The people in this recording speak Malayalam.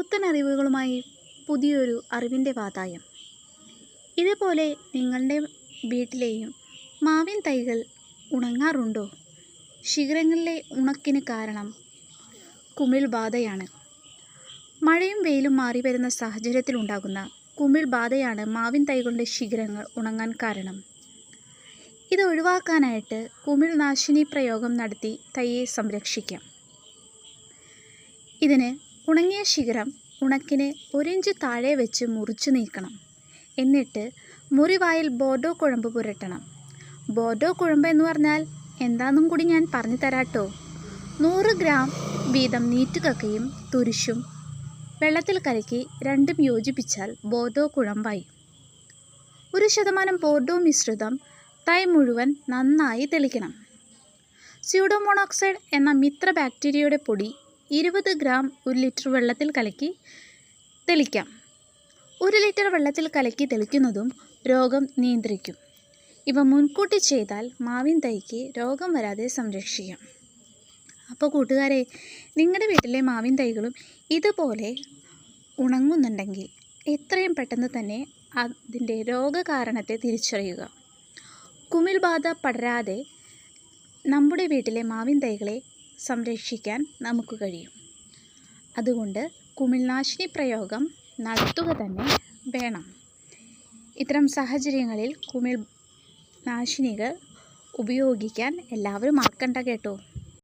പുത്തനറിവുകളുമായി പുതിയൊരു അറിവിൻ്റെ വാതായം. ഇതുപോലെ നിങ്ങളുടെ വീട്ടിലെയും മാവിൻ തൈകൾ ഉണങ്ങാറുണ്ടോ? ശിഖരങ്ങളിലെ ഉണക്കിന് കാരണം കുമിൾ ബാധയാണ്. മഴയും വെയിലും മാറി വരുന്ന സാഹചര്യത്തിലുണ്ടാകുന്ന കുമിൾ ബാധയാണ് മാവിൻ തൈകളുടെ ശിഖരങ്ങൾ ഉണങ്ങാൻ കാരണം. ഇത് ഒഴിവാക്കാനായിട്ട് കുമിൾ നാശിനി പ്രയോഗം നടത്തി തൈയെ സംരക്ഷിക്കാം. ഇതിന് ഉണങ്ങിയ ശിഖരം ഉണക്കിന് 1 ഇഞ്ച് താഴെ വെച്ച് മുറിച്ചു നീക്കണം. എന്നിട്ട് മുറിവായിൽ ബോർഡോ കുഴമ്പ് പുരട്ടണം. ബോർഡോ കുഴമ്പ് എന്ന് പറഞ്ഞാൽ എന്താണെന്നും കൂടി ഞാൻ പറഞ്ഞു തരാട്ടോ. 100 ഗ്രാം വീതം നീറ്റുകക്കയും തുരിശും വെള്ളത്തിൽ കലക്കി രണ്ടും യോജിപ്പിച്ചാൽ ബോർഡോ കുഴമ്പായി. 1% ബോർഡോ മിശ്രിതം തൈ മുഴുവൻ നന്നായി തെളിക്കണം. സ്യൂഡോമോണോക്സൈഡ് എന്ന മിത്ര ബാക്ടീരിയയുടെ പൊടി 20 ഗ്രാം 1 ലിറ്റർ വെള്ളത്തിൽ കലക്കി തെളിക്കാം. 1 ലിറ്റർ വെള്ളത്തിൽ കലക്കി തെളിക്കുന്നതും രോഗം നിയന്ത്രിക്കും. ഇവ മുൻകൂട്ടി ചെയ്താൽ മാവിൻ തൈക്ക് രോഗം വരാതെ സംരക്ഷിക്കാം. അപ്പോൾ കൂട്ടുകാരെ, നിങ്ങളുടെ വീട്ടിലെ മാവിൻ തൈകളും ഇതുപോലെ ഉണങ്ങുന്നുണ്ടെങ്കിൽ എത്രയും പെട്ടെന്ന് തന്നെ അതിൻ്റെ രോഗകാരണത്തെ തിരിച്ചറിയുക. കുമിൾ ബാധ പടരാതെ നമ്മുടെ വീട്ടിലെ മാവിൻ തൈകളെ സംരക്ഷിക്കാൻ നമുക്ക് കഴിയും. അതുകൊണ്ട് കുമിൾനാശിനി പ്രയോഗം നടത്തുക തന്നെ വേണം. ഇത്തരം സാഹചര്യങ്ങളിൽ കുമിൾ നാശിനികൾ ഉപയോഗിക്കാൻ എല്ലാവരും മറക്കണ്ട കേട്ടോ.